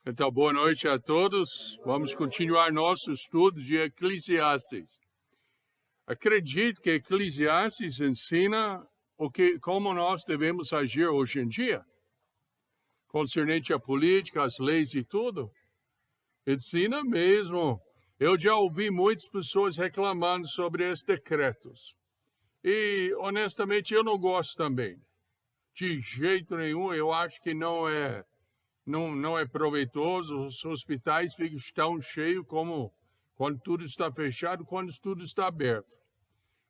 Então, boa noite a todos. Vamos continuar nosso estudo de Eclesiastes. Acredito que Eclesiastes ensina como nós devemos agir hoje em dia, concernente à política, às leis e tudo. Ensina mesmo. Eu já ouvi muitas pessoas reclamando sobre esses decretos. E, honestamente, eu não gosto também. De jeito nenhum, eu acho que não é proveitoso. Os hospitais ficam tão cheios como quando tudo está fechado, quando tudo está aberto.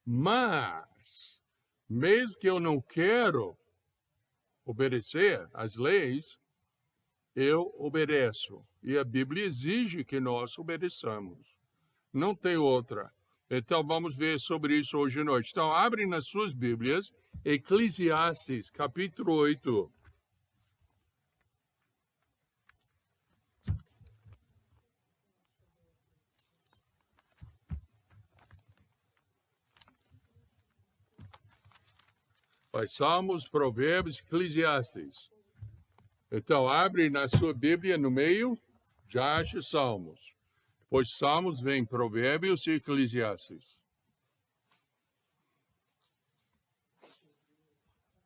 Mas, mesmo que eu não quero obedecer às leis, eu obedeço. E a Bíblia exige que nós obedeçamos. Não tem outra. Então, vamos ver sobre isso hoje à noite. Então, abrem nas suas Bíblias, Eclesiastes, capítulo 8. Salmos, Provérbios, Eclesiastes. Então, abre na sua Bíblia no meio, já acha Salmos. Depois Salmos vem Provérbios e Eclesiastes.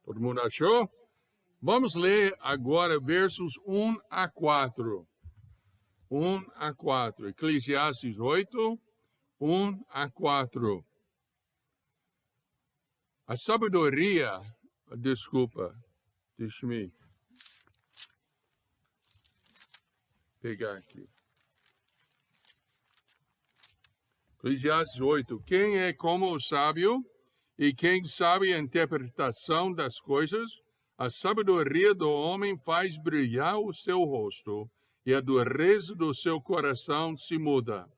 Todo mundo achou? Vamos ler agora versos 1 a 4. 1 a 4. Eclesiastes 8, 1 a 4. A sabedoria, deixa-me pegar aqui. Eclesiastes 8. Quem é como o sábio e quem sabe a interpretação das coisas? A sabedoria do homem faz brilhar o seu rosto e a dureza do seu coração se muda.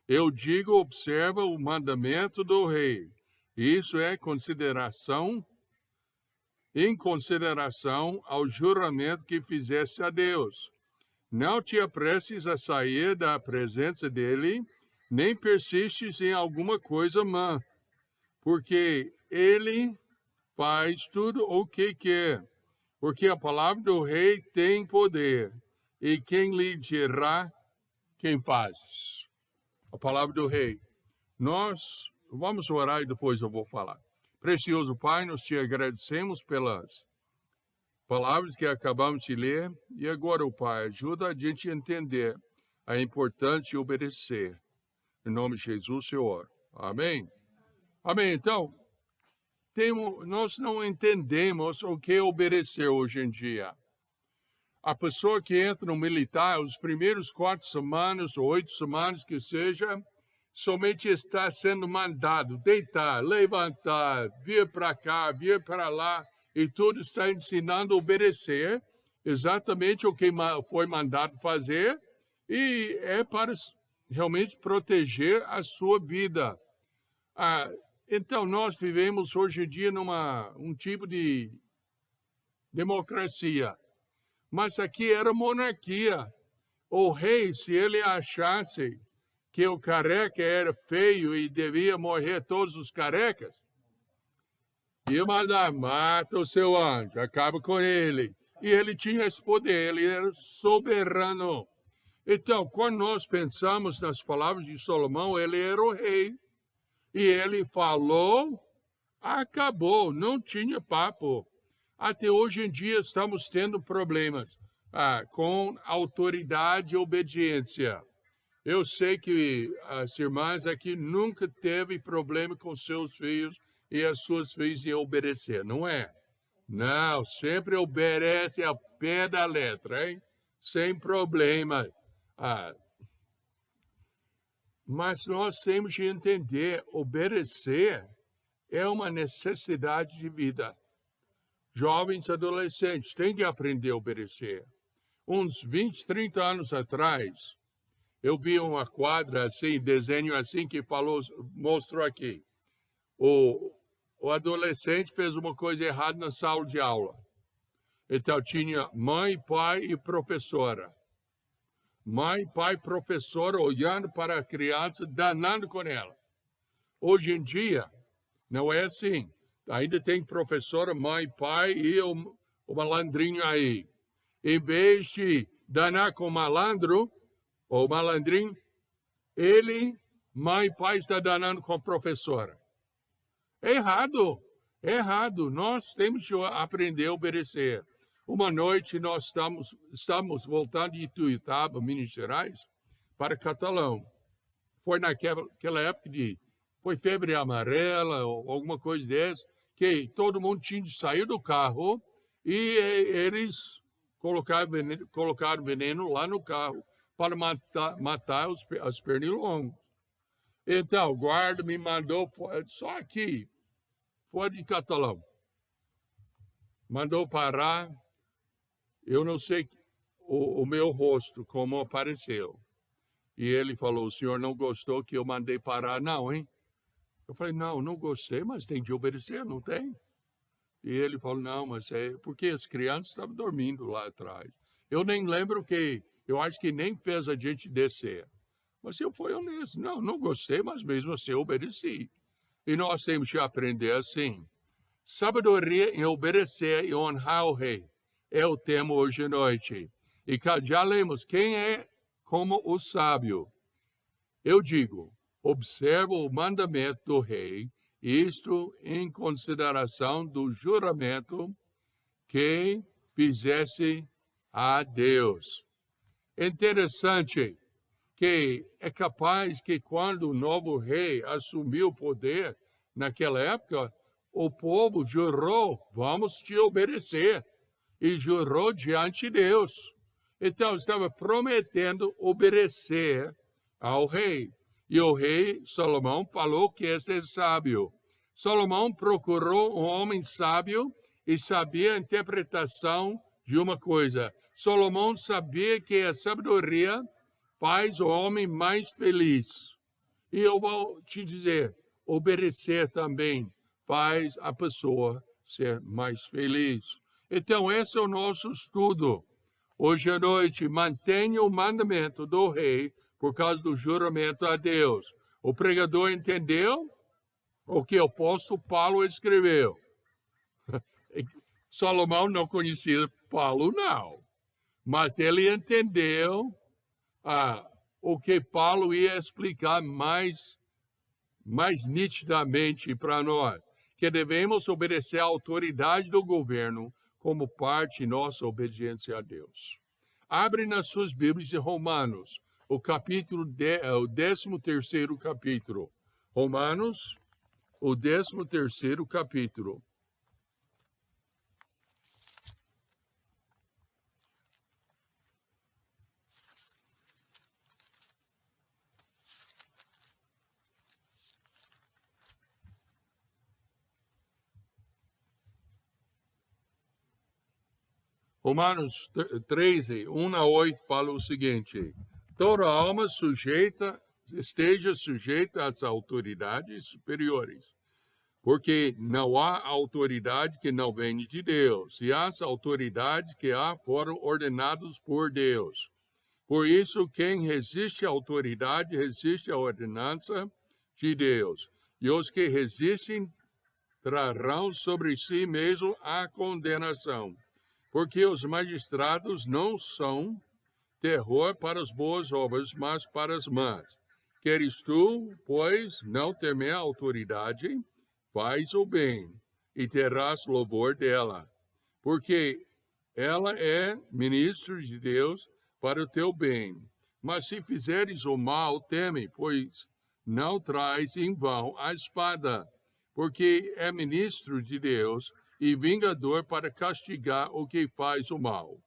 Eu digo, observa o mandamento do rei. Isso é em consideração ao juramento que fizeste a Deus. Não te apresses a sair da presença dele, nem persistes em alguma coisa má, porque ele faz tudo o que quer. Porque a palavra do rei tem poder, e quem lhe dirá quem faz? A palavra do rei. Nós vamos orar e depois eu vou falar. Precioso Pai, nós te agradecemos pelas palavras que acabamos de ler. E agora, o Pai, ajuda a gente a entender a importância de obedecer. Em nome de Jesus, eu oro. Amém? Amém. Então, nós não entendemos o que é obedecer hoje em dia. A pessoa que entra no militar, os primeiros 4 semanas ou 8 semanas que seja, somente está sendo mandado deitar, levantar, vir para cá, vir para lá, e tudo está ensinando a obedecer exatamente o que foi mandado fazer, e é para realmente proteger a sua vida. Então, nós vivemos hoje em dia um tipo de democracia, mas aqui era monarquia. O rei, se ele achasse que o careca era feio e devia morrer todos os carecas, ia mandar, mata o seu anjo, acaba com ele. E ele tinha esse poder, ele era soberano. Então, quando nós pensamos nas palavras de Salomão, ele era o rei. E ele falou, acabou, não tinha papo. Até hoje em dia estamos tendo problemas com autoridade e obediência. Eu sei que as irmãs aqui nunca teve problema com seus filhos e as suas filhas de obedecer, não é? Não, sempre obedece ao pé da letra, hein? Sem problema. Mas nós temos de entender, obedecer é uma necessidade de vida. Jovens, adolescentes, têm que aprender a obedecer. Uns 20, 30 anos atrás, eu vi uma quadra assim, desenho assim, que mostrou aqui. O adolescente fez uma coisa errada na sala de aula. Então, tinha mãe, pai e professora. Mãe, pai, professora, olhando para a criança, danando com ela. Hoje em dia, não é assim. Ainda tem professora, mãe, pai e o malandrinho aí. Em vez de danar com malandro, ou malandrinho, ele, mãe e pai, está danando com a professora. É errado, é errado. Nós temos que aprender a obedecer. Uma noite nós estamos voltando de Ituiutaba, Minas Gerais, para Catalão. Foi naquela época foi febre amarela ou alguma coisa dessa, que todo mundo tinha de sair do carro e eles colocaram veneno lá no carro para matar os pernilongos. Então, o guarda me mandou só aqui, fora de Catalão. Mandou parar. Eu não sei o meu rosto, como apareceu. E ele falou, o senhor não gostou que eu mandei parar, não, hein? Eu falei, não gostei, mas tem de obedecer, não tem? E ele falou, não, mas é porque as crianças estavam dormindo lá atrás. Eu nem lembro eu acho que nem fez a gente descer. Mas eu fui honesto, não gostei, mas mesmo assim eu obedeci. E nós temos que aprender assim. Sabedoria em obedecer e honrar o rei é o tema hoje à noite. E já lemos quem é como o sábio. Eu digo, observa o mandamento do rei, isto em consideração do juramento que fizesse a Deus. Interessante que é capaz que quando o novo rei assumiu o poder, naquela época, o povo jurou, vamos te obedecer, e jurou diante de Deus. Então, estava prometendo obedecer ao rei. E o rei Salomão falou que esse é sábio. Salomão procurou um homem sábio e sabia a interpretação de uma coisa. Salomão sabia que a sabedoria faz o homem mais feliz. E eu vou te dizer, obedecer também faz a pessoa ser mais feliz. Então, esse é o nosso estudo. Hoje à noite, mantenha o mandamento do rei por causa do juramento a Deus. O pregador entendeu o que o apóstolo Paulo escreveu. Salomão não conhecia Paulo, não. Mas ele entendeu o que Paulo ia explicar mais nitidamente para nós. Que devemos obedecer à autoridade do governo como parte de nossa obediência a Deus. Abre nas suas Bíblias em Romanos, o 13º capítulo. Romanos, o 13º capítulo. Romanos 13, 1 a 8, fala o seguinte: toda alma esteja sujeita às autoridades superiores, porque não há autoridade que não venha de Deus, e as autoridades que há foram ordenadas por Deus. Por isso, quem resiste à autoridade, resiste à ordenança de Deus. E os que resistem trarão sobre si mesmo a condenação. Porque os magistrados não são terror para as boas obras, mas para as más. Queres tu, pois, não temer a autoridade, faz o bem, e terás louvor dela, porque ela é ministro de Deus para o teu bem. Mas se fizeres o mal, teme, pois não traz em vão a espada, porque é ministro de Deus e vingador para castigar o que faz o mal.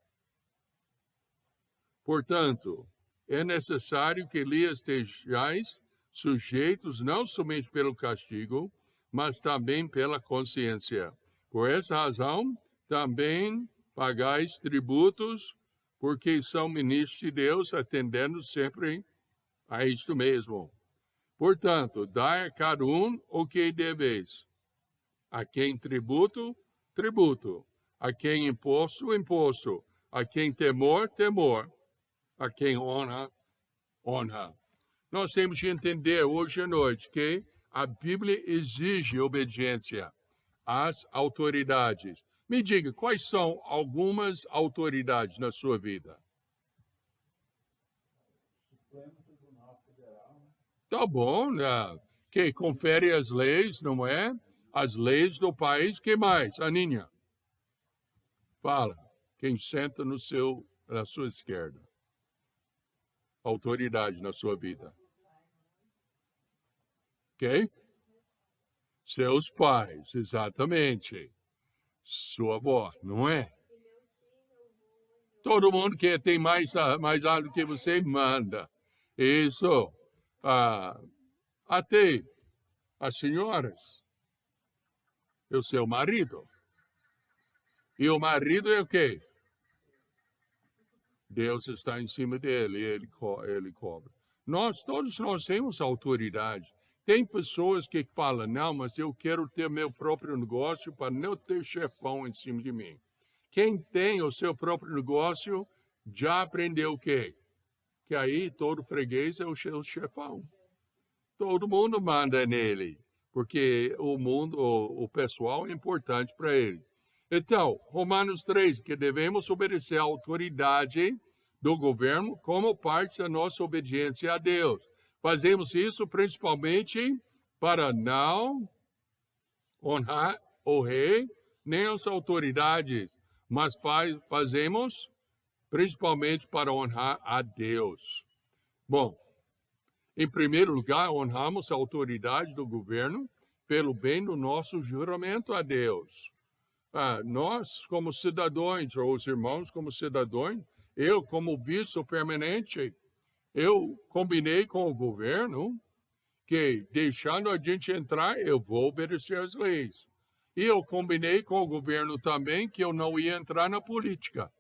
Portanto, é necessário que lhe estejais sujeitos não somente pelo castigo, mas também pela consciência. Por essa razão, também pagais tributos, porque são ministros de Deus, atendendo sempre a isto mesmo. Portanto, dai a cada um o que deveis. A quem tributo, tributo. A quem imposto, imposto. A quem temor, temor. A quem honra, honra. Nós temos que entender hoje à noite que a Bíblia exige obediência às autoridades. Me diga, quais são algumas autoridades na sua vida? Tá bom, né? Que confere as leis, não é? As leis do país. Que mais, Aninha? Fala. Quem senta na sua esquerda? Autoridade na sua vida. Ok? Seus pais, exatamente. Sua avó, não é? Todo mundo que tem mais algo do que você manda. Isso. Ah, até as senhoras, o seu marido. E o marido é o quê? Deus está em cima dele, ele cobra. Todos nós temos autoridade. Tem pessoas que falam, não, mas eu quero ter meu próprio negócio para não ter chefão em cima de mim. Quem tem o seu próprio negócio já aprendeu o quê? Que aí todo freguês é o seu chefão. Todo mundo manda nele, porque o pessoal é importante para ele. Então, Romanos 3, que devemos obedecer à autoridade do governo como parte da nossa obediência a Deus. Fazemos isso principalmente para não honrar o rei nem as autoridades, mas fazemos principalmente para honrar a Deus. Bom, em primeiro lugar, honramos a autoridade do governo pelo bem do nosso juramento a Deus. Nós, como cidadãos, ou os irmãos como cidadãos, eu, como visto permanente, eu combinei com o governo que, deixando a gente entrar, eu vou obedecer às leis. E eu combinei com o governo também que eu não ia entrar na política.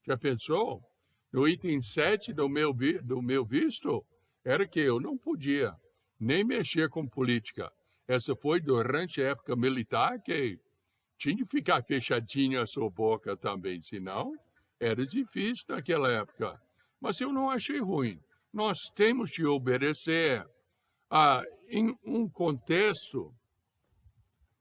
Já pensou? No item 7 do meu visto, era que eu não podia nem mexer com política. Essa foi durante a época militar que tinha que ficar fechadinha a sua boca também, senão era difícil naquela época. Mas eu não achei ruim. Nós temos de obedecer em um contexto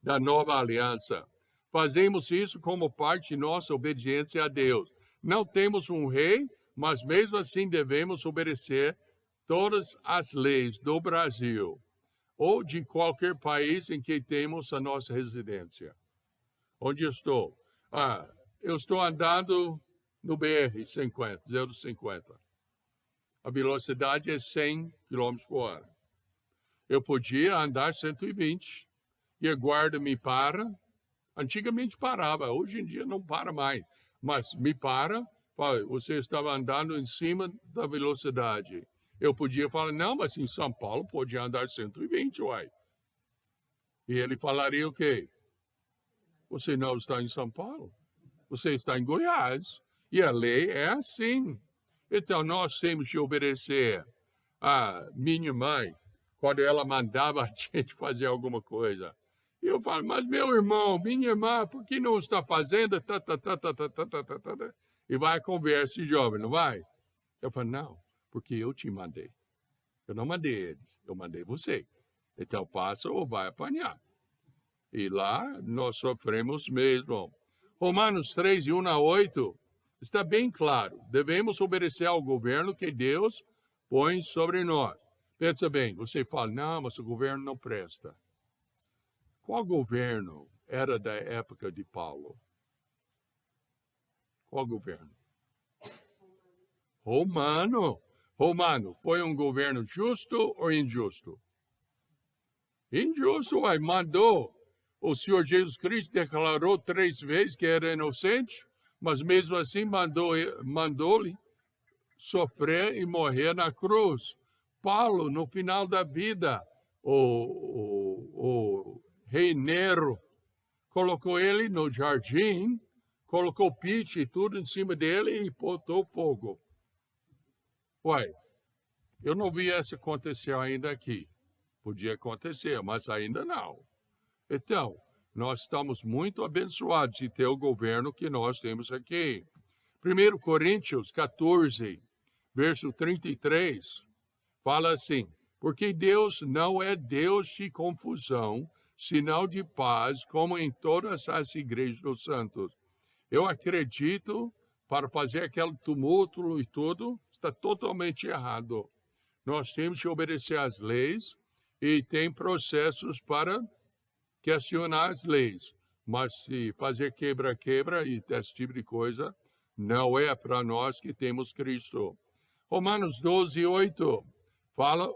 da nova aliança. Fazemos isso como parte de nossa obediência a Deus. Não temos um rei, mas mesmo assim devemos obedecer todas as leis do Brasil ou de qualquer país em que temos a nossa residência. Onde estou? Eu estou andando no BR-50, 050. A velocidade é 100 km por hora. Eu podia andar 120 e a guarda me para. Antigamente parava, hoje em dia não para mais. Mas me para, fala, você estava andando em cima da velocidade. Eu podia falar, não, mas em São Paulo pode andar 120, uai. E ele falaria o quê? Você não está em São Paulo, você está em Goiás. E a lei é assim. Então, nós temos de obedecer a minha mãe, quando ela mandava a gente fazer alguma coisa. E eu falo, mas meu irmão, minha irmã, por que não está fazendo? E vai a conversa jovem, não vai? Eu falo, não, porque eu te mandei. Eu não mandei eles, eu mandei você. Então, faça ou vai apanhar. E lá nós sofremos mesmo. Romanos 3, 1 a 8, está bem claro. Devemos obedecer ao governo que Deus põe sobre nós. Pensa bem, você fala, não, mas o governo não presta. Qual governo era da época de Paulo? Qual governo? Romano. Romano. Foi um governo justo ou injusto? Injusto, uai, mandou. O Senhor Jesus Cristo declarou 3 vezes que era inocente, mas mesmo assim mandou-lhe sofrer e morrer na cruz. Paulo, no final da vida, o rei Nero colocou ele no jardim, colocou pitch e tudo em cima dele e botou fogo. Uai, eu não vi isso acontecer ainda aqui. Podia acontecer, mas ainda não. Então, nós estamos muito abençoados de ter o governo que nós temos aqui. 1 Coríntios 14, verso 33, fala assim, porque Deus não é Deus de confusão, senão de paz, como em todas as igrejas dos santos. Eu acredito, para fazer aquele tumulto e tudo, está totalmente errado. Nós temos que obedecer às leis e tem processos para questionar as leis. Mas se fazer quebra-quebra e esse tipo de coisa, não é para nós que temos Cristo. Romanos 12, 8 fala: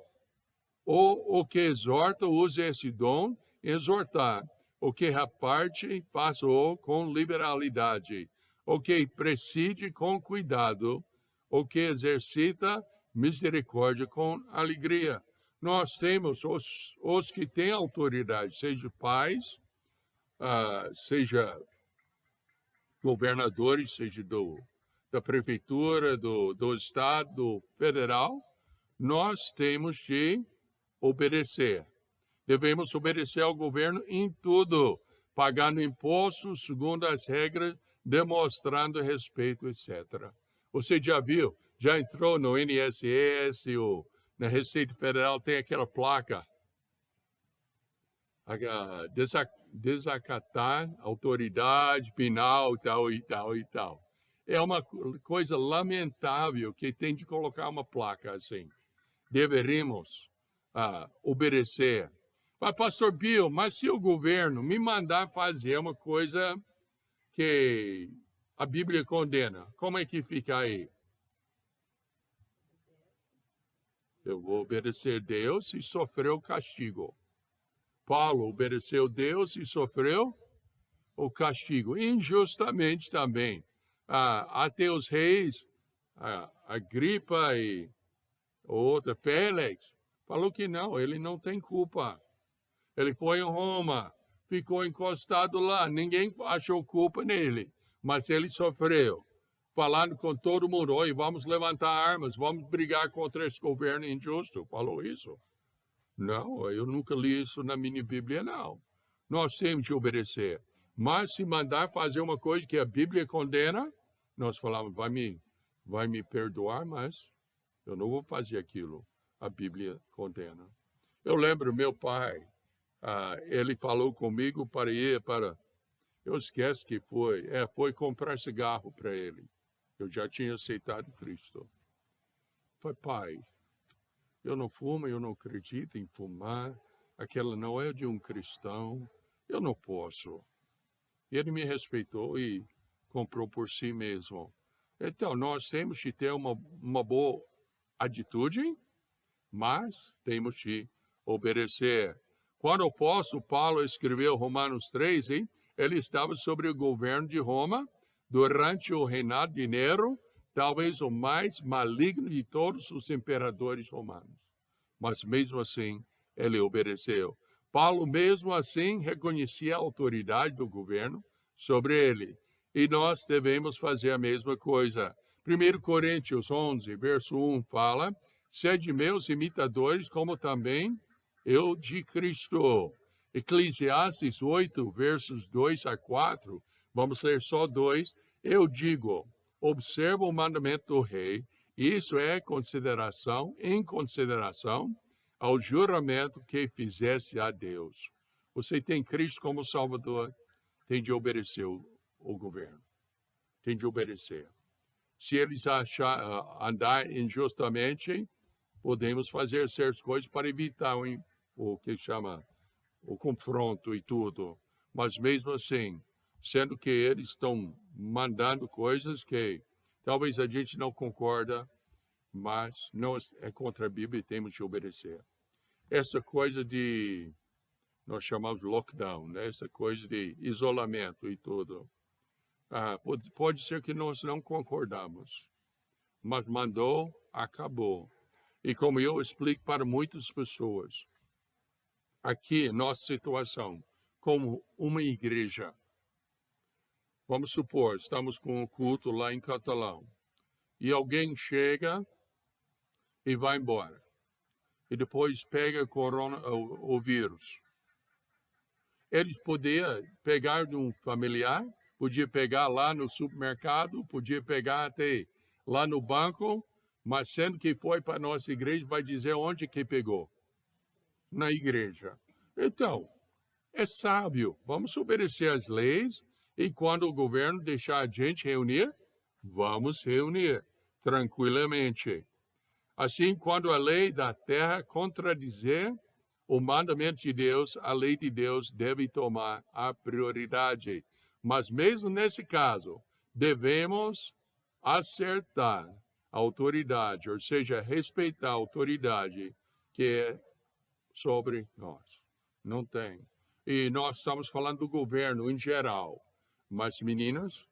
o que exorta, use esse dom, exortar. O que reparte, faça-o com liberalidade. O que preside, com cuidado. O que exercita, misericórdia, com alegria. Nós temos os que têm autoridade, seja pais, seja governadores, seja da prefeitura, do estado, federal, nós temos de obedecer. Devemos obedecer ao governo em tudo, pagando impostos segundo as regras, demonstrando respeito, etc. Você já viu? Já entrou no INSS, na Receita Federal, tem aquela placa, desacatar autoridade penal e tal, e tal, e tal. É uma coisa lamentável que tem de colocar uma placa assim. Deveríamos obedecer. Mas, pastor Bill, mas se o governo me mandar fazer uma coisa que a Bíblia condena, como é que fica aí? Eu vou obedecer a Deus e sofrer o castigo. Paulo obedeceu a Deus e sofreu o castigo, injustamente também. Até os reis, Agripa e outra, Félix, falou que não, ele não tem culpa. Ele foi em Roma, ficou encostado lá, ninguém achou culpa nele, mas ele sofreu, falando com todo mundo: oi, vamos levantar armas, vamos brigar contra esse governo injusto. Falou isso? Não, eu nunca li isso na minha Bíblia, não. Nós temos que obedecer. Mas se mandar fazer uma coisa que a Bíblia condena, nós falamos: vai me perdoar, mas eu não vou fazer aquilo. A Bíblia condena. Eu lembro meu pai, ele falou comigo para ir para... Eu esqueço que foi comprar cigarro para ele. Eu já tinha aceitado Cristo. Foi: pai, eu não fumo, eu não acredito em fumar. Aquela não é de um cristão. Eu não posso. Ele me respeitou e comprou por si mesmo. Então, nós temos que ter uma boa atitude, mas temos que obedecer. Quando o apóstolo Paulo escreveu Romanos 13, ele estava sobre o governo de Roma durante o reinado de Nero, talvez o mais maligno de todos os imperadores romanos. Mas mesmo assim, ele obedeceu. Paulo, mesmo assim, reconhecia a autoridade do governo sobre ele. E nós devemos fazer a mesma coisa. 1 Coríntios 11, verso 1 fala: sede meus imitadores, como também eu de Cristo. Eclesiastes 8, versos 2 a 4, vamos ler só 2. Eu digo: observa o mandamento do rei, isso é em consideração ao juramento que fizesse a Deus. Você tem Cristo como Salvador, tem de obedecer o governo. Tem de obedecer. Se eles andar injustamente, podemos fazer certas coisas para evitar o que chama o confronto e tudo. Mas mesmo assim, sendo que eles estão mandando coisas que talvez a gente não concorda, mas não é contra a Bíblia e temos de obedecer. Essa coisa de, nós chamamos lockdown, né? Essa coisa de isolamento e tudo. Pode ser que nós não concordamos, mas mandou, acabou. E como eu explico para muitas pessoas, aqui, nossa situação, como uma igreja, vamos supor, estamos com um culto lá em Catalão, e alguém chega e vai embora, e depois pega o vírus. Eles podiam pegar de um familiar, podia pegar lá no supermercado, podia pegar até lá no banco, mas sendo que foi para a nossa igreja, vai dizer onde que pegou. Na igreja. Então, é sábio. Vamos obedecer às leis e quando o governo deixar a gente reunir, vamos reunir tranquilamente. Assim, quando a lei da terra contradizer o mandamento de Deus, a lei de Deus deve tomar a prioridade. Mas mesmo nesse caso, devemos acertar a autoridade, ou seja, respeitar a autoridade que é sobre nós. Não tem. E nós estamos falando do governo em geral. Mas, meninas,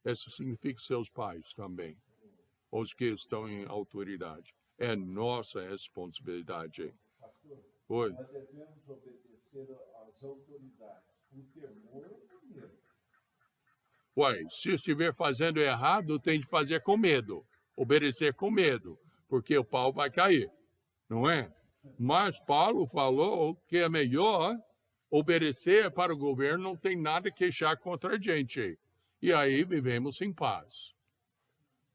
isso significa seus pais também, os que estão em autoridade. É nossa responsabilidade. Oi. Nós devemos obedecer às autoridades com temor ou medo? Ué, se estiver fazendo errado, tem de fazer com medo. Obedecer com medo, porque o pau vai cair, não é? Mas Paulo falou que é melhor obedecer para o governo, não tem nada a queixar contra a gente. E aí vivemos em paz.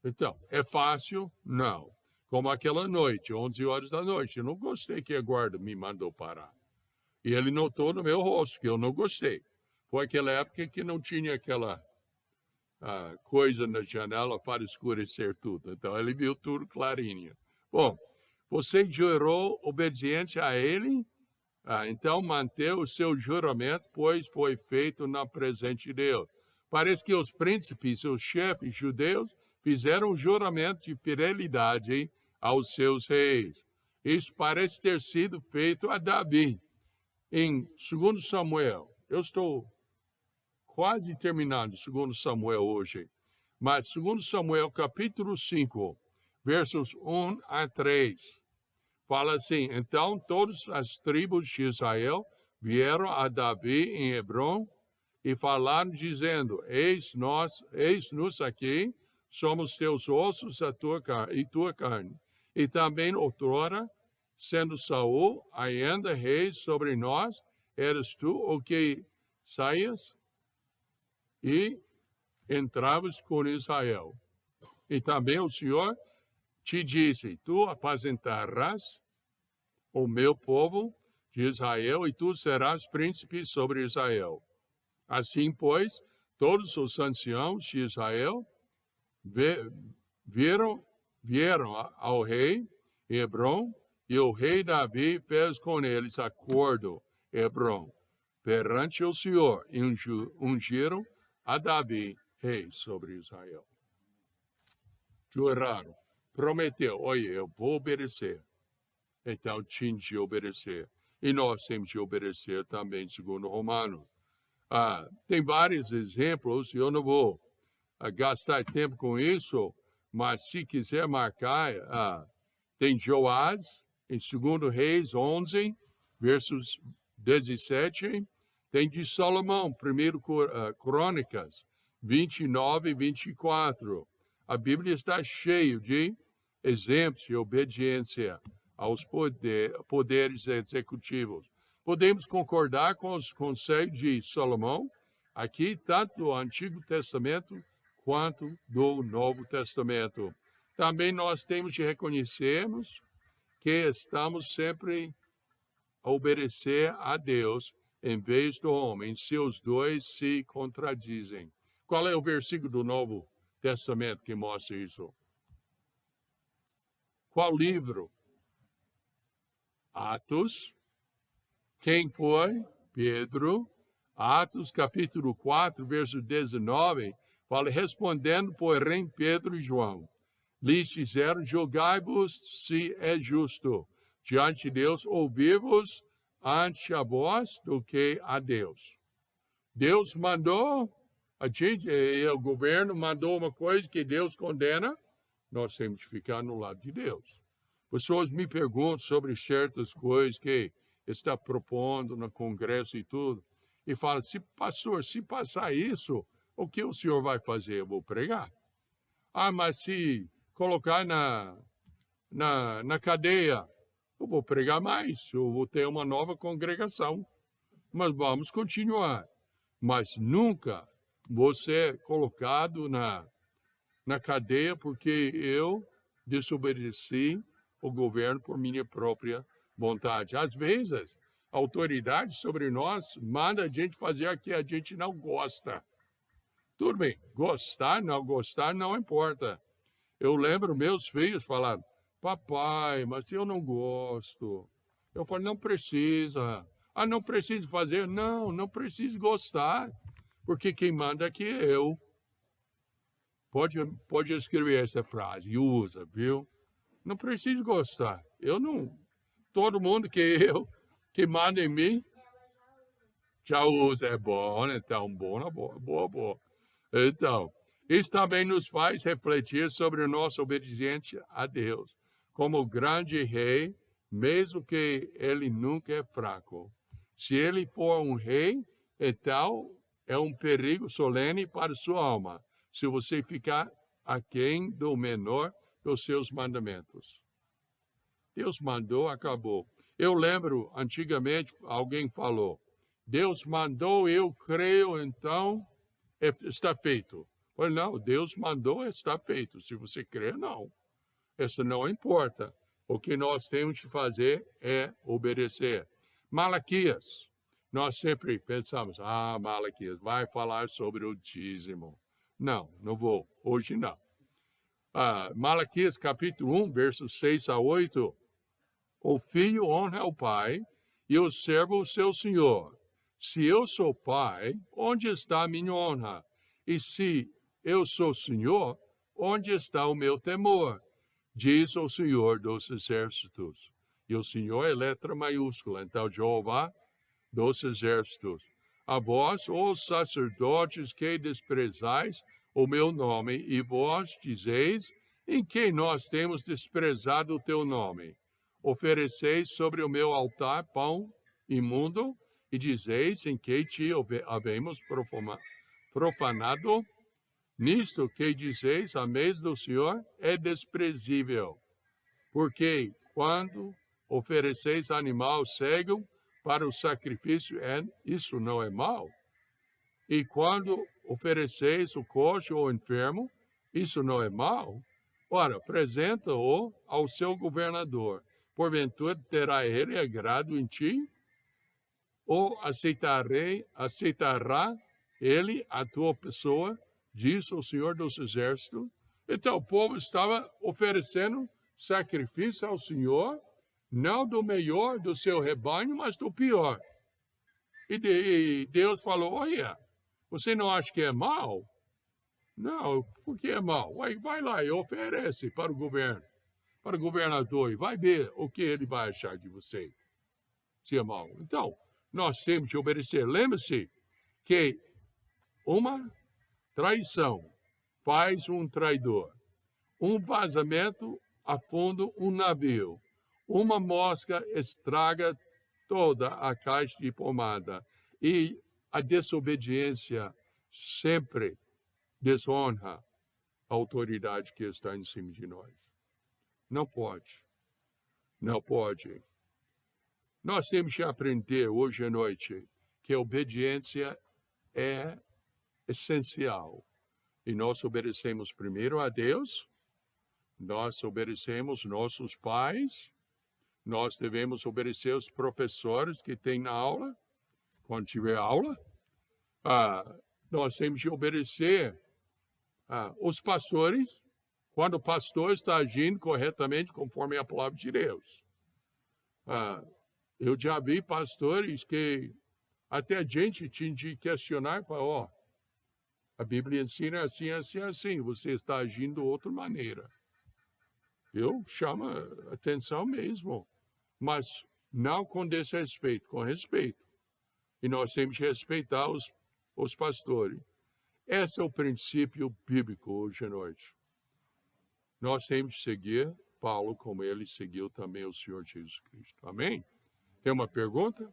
Então, é fácil? Não. Como aquela noite, 11 horas da noite. Eu não gostei que a guarda me mandou parar. E ele notou no meu rosto que eu não gostei. Foi aquela época que não tinha aquela coisa na janela para escurecer tudo. Então, ele viu tudo clarinho. Bom, você jurou obediência a ele? Então, manter o seu juramento, pois foi feito na presença de Deus. Parece que os príncipes, os chefes judeus, fizeram um juramento de fidelidade aos seus reis. Isso parece ter sido feito a Davi. Em 2 Samuel, eu estou quase terminando 2 Samuel hoje, mas 2 Samuel capítulo 5, versos 1 a 3, fala assim: então todas as tribos de Israel vieram a Davi em Hebrom e falaram dizendo: eis-nos aqui, somos teus ossos e tua carne. E também outrora, sendo Saul ainda rei sobre nós, eras tu o que saías e entravas com Israel. E também o Senhor te disse: tu apacentarás o meu povo de Israel, e tu serás príncipe sobre Israel. Assim, pois, todos os anciãos de Israel vieram ao rei Hebrom, e o rei Davi fez com eles acordo, Hebrom, perante o Senhor, e ungiram a Davi rei sobre Israel. Juraram, prometeu: olha, eu vou obedecer. Então tinha de obedecer. E nós temos de obedecer também, segundo Romanos. Tem vários exemplos, eu não vou gastar tempo com isso, mas se quiser marcar, tem Joás, em 2 Reis 11, versos 17, tem de Salomão, 1 Crônicas 29 e 24. A Bíblia está cheia de exemplos de obediência aos poderes executivos. Podemos concordar com os conselhos de Salomão, aqui, tanto do Antigo Testamento quanto do Novo Testamento. Também nós temos de reconhecermos que estamos sempre a obedecer a Deus em vez do homem, se os dois se contradizem. Qual é o versículo do Novo Testamento que mostra isso? Qual livro? Atos. Quem foi? Pedro. Atos, capítulo 4, verso 19, fala: respondendo, porém, Pedro e João lhes disseram: julgai-vos se é justo diante de Deus ouvir-vos ante a vós do que a Deus. Deus mandou, o governo mandou uma coisa que Deus condena, nós temos que ficar no lado de Deus. Pessoas me perguntam sobre certas coisas que está propondo no Congresso e tudo, e falam: pastor, se passar isso, o que o senhor vai fazer? Eu vou pregar. Mas se colocar na cadeia, eu vou pregar mais, eu vou ter uma nova congregação. Mas vamos continuar. Mas nunca você é colocado na cadeia porque eu desobedeci o governo por minha própria vontade. Às vezes, a autoridade sobre nós manda a gente fazer o que a gente não gosta. Tudo bem, gostar, não importa. Eu lembro meus filhos falando, papai, mas eu não gosto. Eu falei, não precisa. Ah, não preciso fazer? Não, não preciso gostar, porque quem manda aqui é eu. Pode escrever essa frase e usa, viu? Não preciso gostar. Eu não. Todo mundo que manda em mim, já usa. É bom, então, boa. Então, isso também nos faz refletir sobre a nossa obediência a Deus, como grande rei, mesmo que ele nunca é fraco. Se ele for um rei, então é um perigo solene para sua alma, se você ficar aquém do menor dos seus mandamentos. Deus mandou, acabou. Eu lembro, antigamente, alguém falou, Deus mandou, eu creio, então está feito. Falei, não, Deus mandou, está feito. Se você crê, não. Isso não importa. O que nós temos que fazer é obedecer. Malaquias. Nós sempre pensamos, Malaquias vai falar sobre o dízimo. Não, não vou. Hoje não. Malaquias capítulo 1, versos 6 a 8. O filho honra o pai e o servo o seu senhor. Se eu sou pai, onde está a minha honra? E se eu sou senhor, onde está o meu temor? Diz o Senhor dos exércitos. E o Senhor é letra maiúscula, então Jeová dos exércitos. A vós, os sacerdotes que desprezais o meu nome, e vós dizeis, em que nós temos desprezado o teu nome? Ofereceis sobre o meu altar pão imundo, e dizeis, em que te havemos profanado? Nisto que dizeis, a mesa do Senhor é desprezível, porque quando ofereceis animal cego para o sacrifício, isso não é mal? E quando ofereceis o coxo ou enfermo, isso não é mal? Ora, apresenta-o ao seu governador. Porventura terá ele agrado em ti? Ou aceitará ele a tua pessoa? Diz o Senhor dos Exércitos. Então o povo estava oferecendo sacrifício ao Senhor, não do melhor do seu rebanho, mas do pior. E Deus falou, olha, você não acha que é mal? Não, por que é mal? Vai lá e oferece para o governo, para o governador, e vai ver o que ele vai achar de você, se é mal. Então, nós temos de obedecer. Lembre-se que uma traição faz um traidor. Um vazamento afunda um navio. Uma mosca estraga toda a caixa de pomada. E a desobediência sempre desonra a autoridade que está em cima de nós. Não pode. Não pode. Nós temos que aprender hoje à noite que a obediência é essencial. E nós obedecemos primeiro a Deus, nós obedecemos nossos pais, nós devemos obedecer os professores que têm na aula, quando tiver aula. Nós temos que obedecer os pastores, quando o pastor está agindo corretamente conforme a palavra de Deus. Eu já vi pastores que até a gente tinha de questionar e falar, a Bíblia ensina assim, assim, assim, você está agindo de outra maneira. Eu chamo a atenção mesmo, mas não com desrespeito, com respeito. E nós temos que respeitar os pastores. Esse é o princípio bíblico hoje à noite. Nós temos que seguir Paulo como ele seguiu também o Senhor Jesus Cristo. Amém? Tem uma pergunta?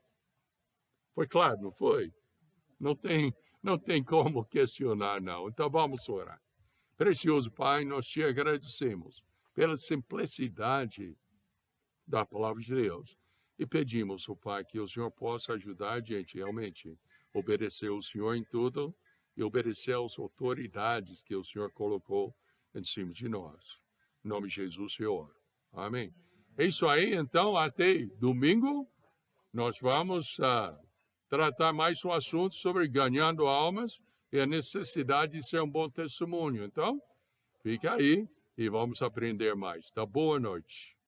Foi claro, não foi? Não tem como questionar, não. Então vamos orar. Precioso Pai, nós te agradecemos pela simplicidade da palavra de Deus. E pedimos, oh Pai, que o Senhor possa ajudar a gente realmente a obedecer ao Senhor em tudo e obedecer às autoridades que o Senhor colocou em cima de nós. Em nome de Jesus, Senhor. Amém. É isso aí, então, até domingo, nós vamos tratar mais um assunto sobre ganhando almas e a necessidade de ser um bom testemunho. Então, fica aí. e vamos aprender mais. Tá? Boa noite.